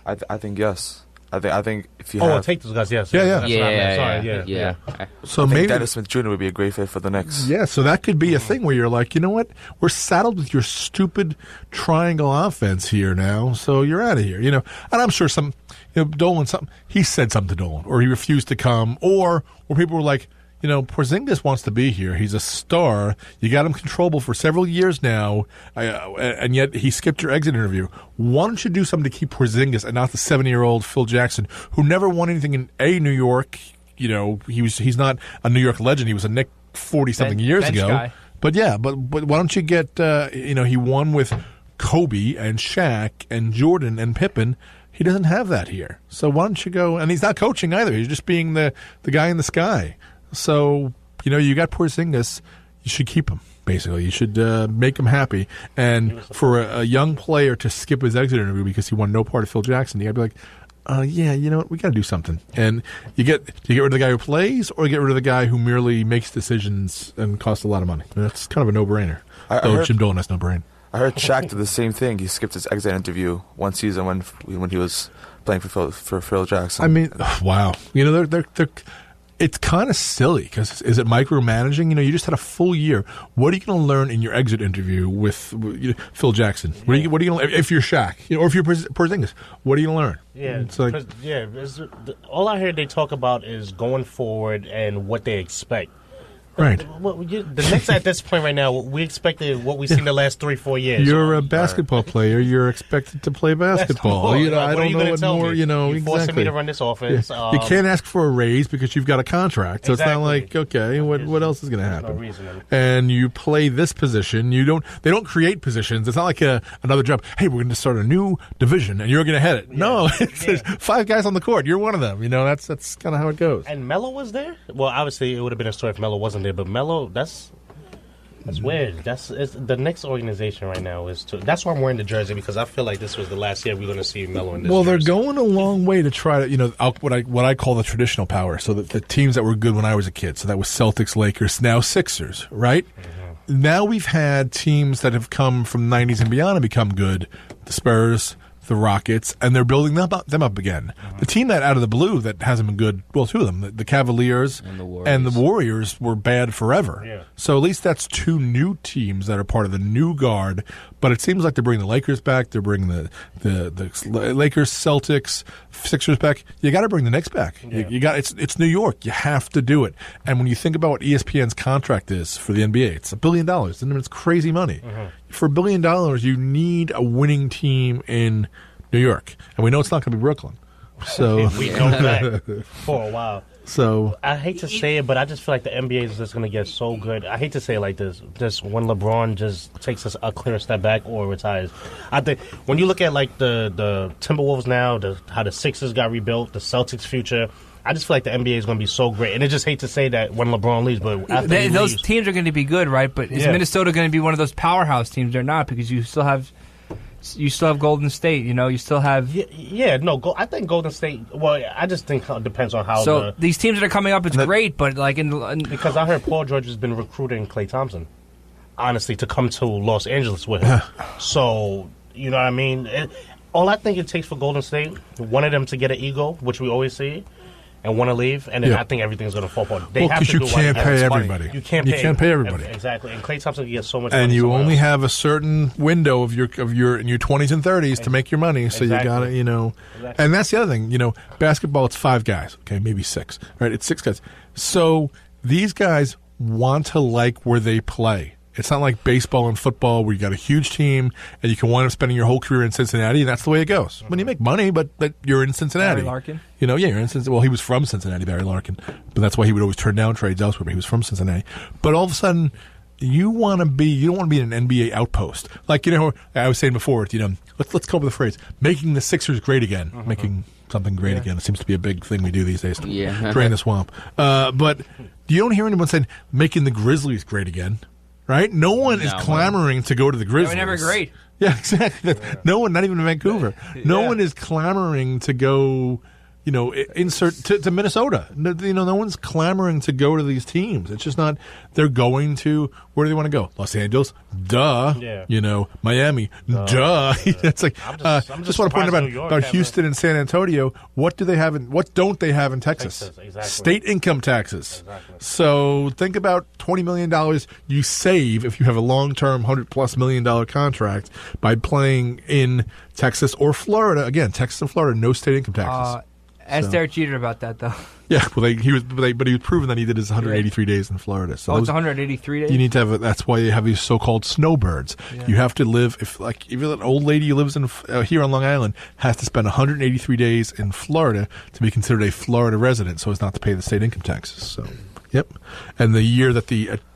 I think yes. I think if you take those guys, yes. Yeah. Sorry. So I think maybe Dennis Smith Jr. would be a great fit for the Knicks. Yeah, so that could be a thing where you're like, you know what? We're saddled with your stupid triangle offense here now, so you're out of here. And I'm sure Dolan, he said something to Dolan, or he refused to come, or people were like, Porzingis wants to be here. He's a star. You got him controllable for several years now, and yet he skipped your exit interview. Why don't you do something to keep Porzingis and not the 70-year-old Phil Jackson, who never won anything in New York? He's not a New York legend. He was a Knick 40-something years ago. Guy. But why don't you get, he won with Kobe and Shaq and Jordan and Pippen. He doesn't have that here. So why don't you go, and he's not coaching either. He's just being the guy in the sky. So, you got Porzingis, you should keep him, basically. You should make him happy. And for a young player to skip his exit interview because he won no part of Phil Jackson, you got to be like, you know what, we got to do something. And do you get rid of the guy who plays, or get rid of the guy who merely makes decisions and costs a lot of money? That's kind of a no-brainer. Jim Dolan has no brain. I heard Shaq did the same thing. He skipped his exit interview one season when he was playing for Phil Jackson. I mean, wow. They're it's kind of silly because is it micromanaging? You just had a full year. What are you going to learn in your exit interview with Phil Jackson? What are you going to learn if you're Shaq or if you're Porzingis? What are you going to learn? Yeah, it's like, all I heard they talk about is going forward and what they expect. Right. The Knicks at this point right now, we expected what we've seen the last 3-4 years. You're a basketball player. You're expected to play basketball. I don't know what more. You're forcing exactly. me to run this offense. Yeah. You can't ask for a raise because you've got a contract. So It's not like, okay, what else is going to happen? No reason. And you play this position. They don't create positions. It's not like another job. Hey, we're going to start a new division and you're going to head it. Yeah. No, there's 5 guys on the court. You're one of them. That's kind of how it goes. And Melo was there. Well, obviously it would have been a story if Melo wasn't there, but Melo, that's weird. It's the Knicks organization right now that's why I'm wearing the jersey, because I feel like this was the last year we're going to see Melo in this. Well, jersey. They're going a long way to try to what I call the traditional power. So that the teams that were good when I was a kid. So that was Celtics, Lakers, now Sixers, right? Mm-hmm. Now we've had teams that have come from the 90s and beyond and become good. The Spurs, the Rockets, and they're building them up again. Uh-huh. The team that out of the blue that hasn't been good, well, 2 of them, the Cavaliers and the Warriors were bad forever. Yeah. So at least that's 2 new teams that are part of the new guard. But it seems like they're bringing the Lakers back. They're bringing the Lakers, Celtics, Sixers back. You got to bring the Knicks back. Yeah. You got it's New York. You have to do it. And when you think about what ESPN's contract is for the NBA, it's $1 billion. It's crazy money. Uh-huh. For $1 billion, you need a winning team in New York, and we know it's not going to be Brooklyn. So we know that for a while. So I hate to say it, but I just feel like the NBA is just going to get so good. I hate to say it like this, just when LeBron just takes us a clear step back or retires. I think when you look at like the Timberwolves now, how the Sixers got rebuilt, the Celtics' future, I just feel like the NBA is going to be so great. And I just hate to say that when LeBron leaves, but after those teams are going to be good, right? But is Minnesota going to be one of those powerhouse teams? They're not, because you still have Golden State. You still have. I think Golden State. Well, I just think it depends on how. So these teams that are coming up, it's great, but like because I heard Paul George has been recruiting Klay Thompson, honestly, to come to Los Angeles with him. So you know what I mean. All I think it takes for Golden State, one of them to get an ego, which we always see, and want to leave, and then I think everything's going to fall apart. Because you can't pay everybody. You can't pay everybody. Exactly. And Klay Thompson gets so much money. And you only have a certain window of your in your 20s and 30s to make your money, so you got to, Exactly. And that's the other thing, basketball, it's 5 guys, okay, maybe 6, right? It's 6 guys. So these guys want to like where they play. It's not like baseball and football where you got a huge team and you can wind up spending your whole career in Cincinnati, and that's the way it goes. When you make money, but you're in Cincinnati. Barry Larkin? You're in Cincinnati. Well, he was from Cincinnati, Barry Larkin, but that's why he would always turn down trades elsewhere, but he was from Cincinnati. But all of a sudden, you don't want to be in an NBA outpost. Like, I was saying before, let's come up with a phrase, making the Sixers great again, making something great again. It seems to be a big thing we do these days to drain the swamp. But you don't hear anyone saying, making the Grizzlies great again. Right? No one is clamoring to go to the Grizzlies. They were never great. Yeah, exactly. No one, not even in Vancouver. No one is clamoring to go, insert to Minnesota. No one's clamoring to go to these teams. It's just not. They're going to where do they want to go? Los Angeles, duh. Yeah. Miami, duh. It's like I'm just want to point about Houston and San Antonio. What do they have? What don't they have in Texas? Exactly. State income taxes. Exactly. So think about $20 million you save if you have a long-term $100+ million contract by playing in Texas or Florida. Again, Texas and Florida, no state income taxes. Ask Derek Jeter about that, though. Yeah, well, he was proven that he did his 183 days in Florida. So it's 183 days. You need to have. That's why you have these so-called snowbirds. Yeah. You have to live if an old lady who lives in here on Long Island has to spend 183 days in Florida to be considered a Florida resident, so as not to pay the state income taxes. So, yep. And the year that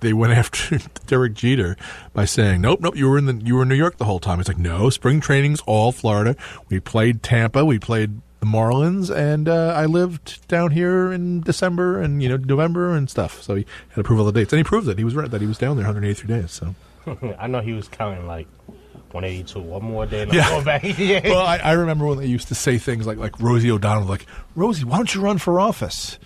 they went after Derek Jeter by saying, nope, you were in New York the whole time. It's like, no, spring training's all Florida. We played Tampa. We played the Marlins, and I lived down here in December and November and stuff. So he had to prove all the dates, and he proved it. He was right that he was down there 183 days. So I know he was counting like 182, one more day. Yeah. Back. Yeah. Well, I remember when they used to say things like Rosie O'Donnell, like, Rosie, why don't you run for office?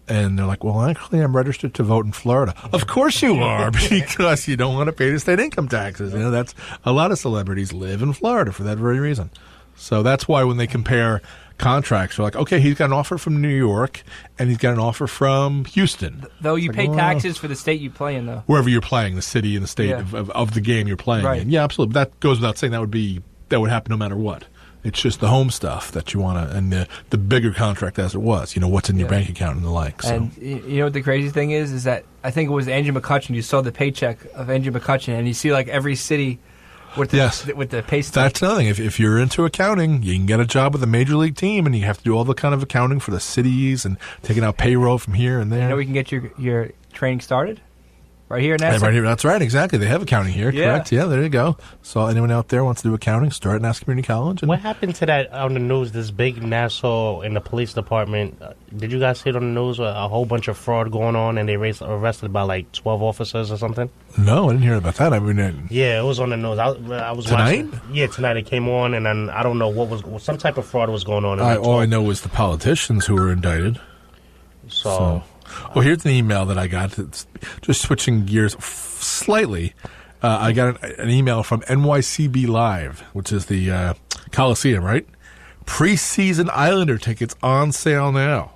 And they're like, well, actually, I'm registered to vote in Florida. Of course you are, because you don't want to pay the state income taxes. That's a lot of celebrities live in Florida for that very reason. So that's why when they compare contracts, they're like, okay, he's got an offer from New York and he's got an offer from Houston. Though you pay taxes for the state you play in, though. Wherever you're playing, the city and the state of the game you're playing in. Yeah, absolutely. But that goes without saying. That would happen no matter what. It's just the home stuff that you want to, and the bigger contract as it was. What's in your bank account and the like. So. And you know what the crazy thing is that I think it was Andrew McCutchen. You saw the paycheck of Andrew McCutchen, and you see like every city with the pay stub. That's another thing. If you're into accounting, you can get a job with a major league team, and you have to do all the kind of accounting for the cities and taking out payroll from here and there. We can get your training started right here in NASA. Right here, that's right, exactly. They have accounting here, correct? Yeah, there you go. So anyone out there wants to do accounting, start at Nassau Community College. What happened to that on the news, this big Nassau in the police department? Did you guys see it on the news? A whole bunch of fraud going on, and they arrested about like 12 officers or something? No, I didn't hear about that. Yeah, it was on the news. I was tonight? Watching. Yeah, tonight it came on, and then I don't know what was, some type of fraud was going on. All I know was the politicians who were indicted. So. Well, here's an email that I got. It's just switching gears slightly. I got an email from NYCB Live, which is the Coliseum, right? Preseason Islander tickets on sale now.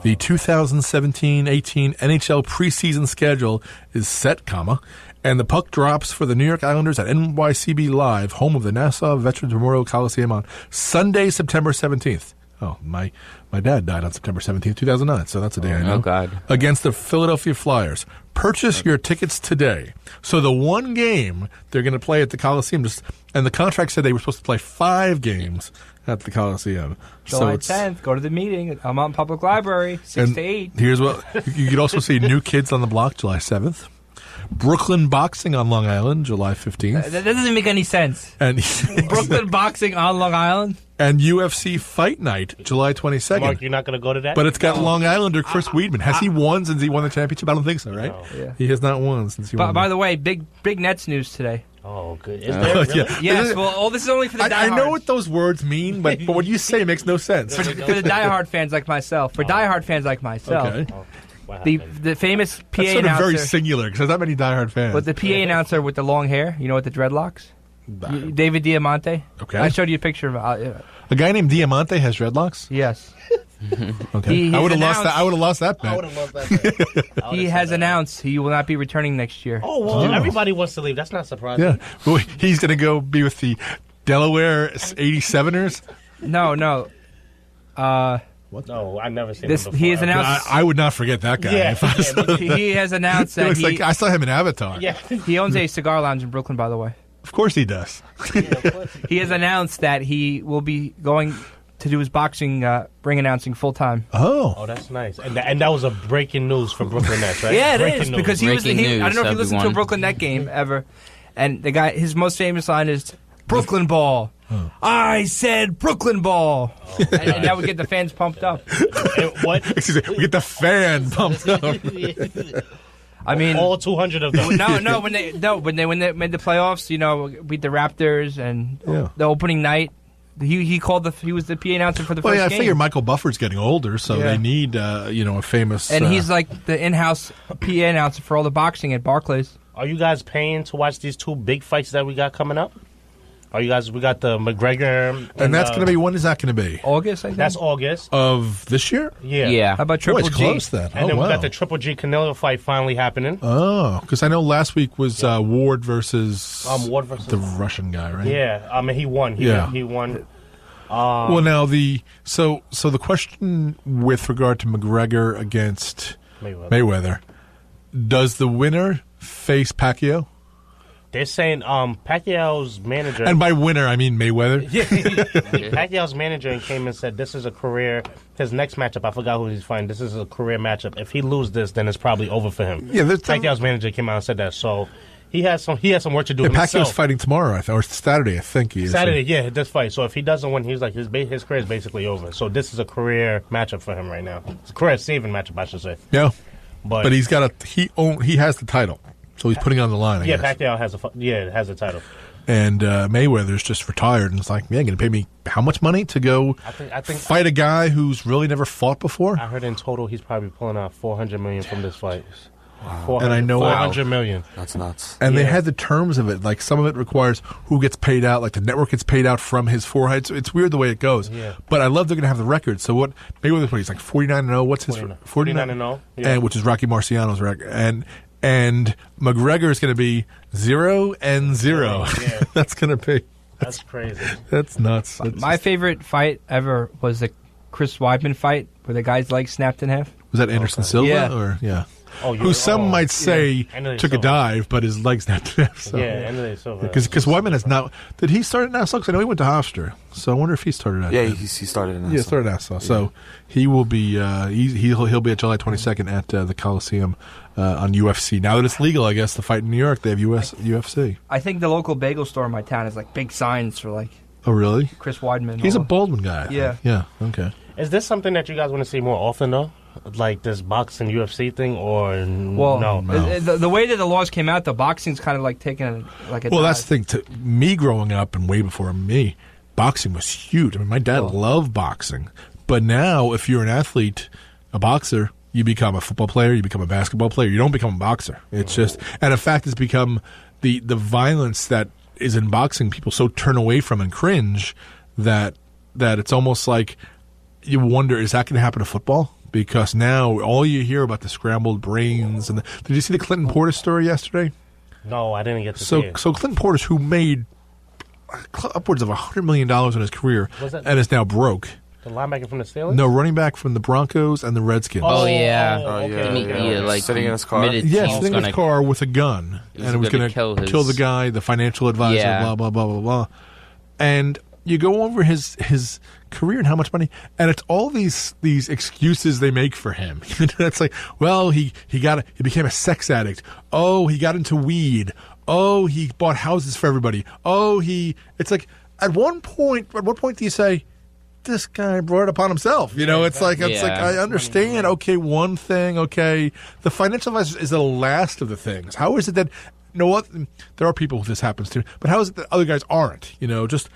The 2017-18 NHL preseason schedule is set, and the puck drops for the New York Islanders at NYCB Live, home of the Nassau Veterans Memorial Coliseum, on Sunday, September 17th. Oh, my dad died on September 17th, 2009, so that's a day I know. Oh, God. Against the Philadelphia Flyers. Purchase your tickets today. So the one game they're going to play at the Coliseum, and the contract said they were supposed to play 5 games at the Coliseum. July 10th, go to the meeting at Almont Public Library, 6 to 8. Here's what you could also see: New Kids on the Block, July 7th. Brooklyn Boxing on Long Island, July 15th. That doesn't make any sense. And Brooklyn Boxing on Long Island? And UFC Fight Night, July 22nd. Mark, you're not going to go to that? But it's got Long Islander Chris Weidman. Has he won since he won the championship? I don't think so, right? No. Yeah. He has not won since he won. By the way, big Nets news today. Oh, good. Is there really? Yes, well, this is only for the diehards. I know what those words mean, but what you say makes no sense. For the diehard fans like myself. Okay. The famous PA That's sort announcer. of very singular because there's not many diehard fans. But the PA announcer with the long hair, with the dreadlocks? David Diamante. Okay. I showed you a picture of a guy named Diamante has dreadlocks? Yes. Okay. I would have lost that. I would have lost that bet. I would have lost that bet. He has announced he will not be returning next year. Oh, well, everybody wants to leave. That's not surprising. Yeah. Well, he's going to go be with the Delaware 87ers? No. What? No, I've never seen him before. He has announced. I would not forget that guy. Yeah, he has announced that I saw him in Avatar. Yeah. He owns a cigar lounge in Brooklyn, by the way. Of course he does. He has announced that he will be going to do his boxing ring announcing full time. Oh, that's nice. And that was a breaking news for Brooklyn Nets, right? Yeah, it breaking is news. because he was. I don't know if you listened to a Brooklyn Net game ever, and the guy, his most famous line is "Brooklyn ball." I said Brooklyn ball, and that would get the fans pumped up. What? Excuse me, we get the fan pumped up. I mean, all 200 of them. When they made the playoffs, beat the Raptors and the opening night He was the PA announcer for the Well, first yeah, I game. figure Michael Buffer's getting older, so Yeah. they need a famous. And he's like the in-house PA announcer for all the boxing at Barclays. Are you guys paying to watch these two big fights that we got coming up? We got the McGregor. and that's going to be, when is that going to be? August, I think. That's August. Of this year? Yeah. How about Boy, Triple it's G? close then. And then wow. we got the Triple G Canelo fight finally happening. Oh, because I know last week was Ward versus Ward versus the Russian guy, right? Yeah, I mean he won. He won. Well, now so the question with regard to McGregor against Mayweather, does the winner face Pacquiao? They're saying Pacquiao's manager. And by winner, I mean Mayweather. Yeah, Pacquiao's manager came and said this is a career. His next matchup, I forgot who he's fighting. This is a career matchup. If he loses this, then it's probably over for him. Yeah, Pacquiao's manager came out and said that. So he has some work to do. Pacquiao's fighting tomorrow, or Saturday, I think he is. Saturday, yeah, this fight. So if he doesn't win, he's like his career is basically over. So this is a career matchup for him right now. It's a career saving matchup, I should say. Yeah, but he's got he has the title, so he's putting it on the line. I guess. Pacquiao has the title. And Mayweather's just retired, and it's like, man, going to pay me how much money to go I think fight a guy who's really never fought before? I heard in total he's probably pulling out $400 million from this fight. Wow. And I know $400 million. That's nuts. And they had the terms of it. Like some of it requires who gets paid out. Like the network gets paid out from his forehead. So it's weird the way it goes. Yeah. But I love they're going to have the record. So what Mayweather's he's like 49-0. What's his 49-0? Yeah. And which is Rocky Marciano's record. And McGregor is going to be 0-0. Yeah. That's going to be. That's crazy. That's nuts. My favorite fight ever was the Chris Weidman fight where the guy's leg snapped in half. Was that Anderson Silva? Yeah. Or yeah. Oh, who some might say took a dive, but his legs snapped in half. So. Yeah, Anderson Silva. Because Weidman has not. Did he start at Nassau? Because I know he went to Hofstra. So I wonder if he started at. Yeah, he started in Nassau. Yeah, started at Nassau. So he will be. He'll be at July 22nd at the Coliseum on UFC. Now that it's legal, I guess, to fight in New York, they have UFC. I think the local bagel store in my town has like big signs for like. Oh really? Chris Weidman. He's a Baldwin guy. Yeah. Yeah. Okay. Is this something that you guys want to see more often though? Like this boxing UFC thing, or no? The way that the laws came out, the boxing's kind of like taking a Well, dive. that's the thing. To me, growing up and way before me, boxing was huge. I mean, my dad loved boxing, but now if you're an athlete, a boxer, you become a football player, you become a basketball player. You don't become a boxer. It's just, and in fact, it's become the violence that is in boxing. People so turn away from and cringe that it's almost like you wonder, is that going to happen to football? Because now all you hear about the scrambled brains and did you see the Clinton Portis story yesterday? No, I didn't get to see it. So Clinton Portis, who made upwards of $100 million in his career and is now broke. The linebacker from the Steelers? No, running back from the Broncos and the Redskins. Oh yeah, okay. Like sitting in his car. Yes, sitting in his car with a gun, and it was going to kill the guy, the financial advisor, blah blah blah blah blah. And you go over his career and how much money, and it's all these excuses they make for him. It's like, well, he became a sex addict. Oh, he got into weed. Oh, he bought houses for everybody. Oh, it's like at what point do you say, this guy brought it upon himself? You know, it's like I understand. Okay, one thing. Okay, the financial advisor is the last of the things. How is it that what? There are people who this happens to, but how is it that other guys aren't? You know, just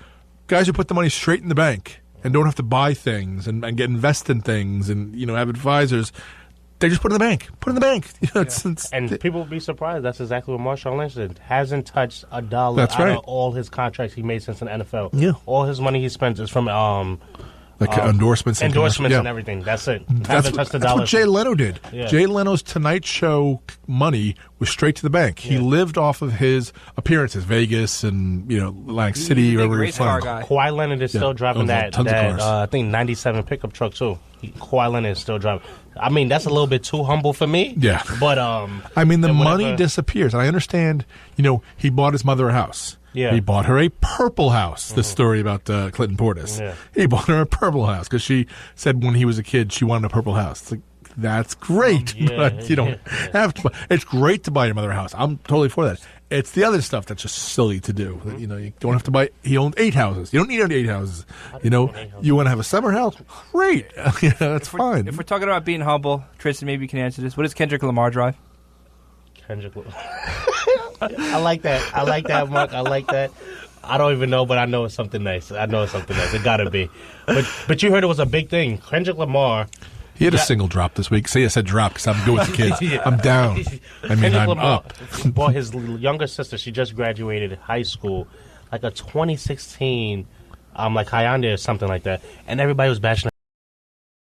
guys who put the money straight in the bank and don't have to buy things and get invested in things and have advisors. They just put it in the bank. Put it in the bank. And people will be surprised. That's exactly what Marshawn Lynch did. Hasn't touched a dollar out of all his contracts he made since the NFL. Yeah. All his money he spent is from endorsements and everything. That's it. Hasn't touched a dollar. That's what Jay Leno did. Yeah. Jay Leno's Tonight Show money was straight to the bank. He lived off of his appearances, Vegas and Atlantic City or wherever he was from. Kawhi Leonard is still driving that I think 97 pickup truck too. Kawhi Leonard is still driving. I mean, that's a little bit too humble for me. Yeah. But I mean, the money disappears. And I understand, he bought his mother a house. Yeah. He bought her a purple house. The story about Clinton Portis. Yeah. He bought her a purple house because she said when he was a kid she wanted a purple house. It's like, that's great, but you don't have to. It's great to buy your mother a house. I'm totally for that. It's the other stuff that's just silly to do. You don't have to buy. He owned 8 houses. You don't need 8 houses. You want to have a summer house? Great. That's fine. If we're talking about being humble, Tristan, maybe you can answer this. What does Kendrick Lamar drive? Kendrick Lamar. I like that. I like that, Mark. I like that. I don't even know, but I know it's something nice. It gotta be. But you heard it was a big thing. Kendrick Lamar. He had a single drop this week. See, I said drop because I'm good with the kids. Yeah. I'm down. I mean, Kendrick I'm Lamar up. bought his younger sister. She just graduated high school, like a 2016, like Hyundai or something like that. And everybody was bashing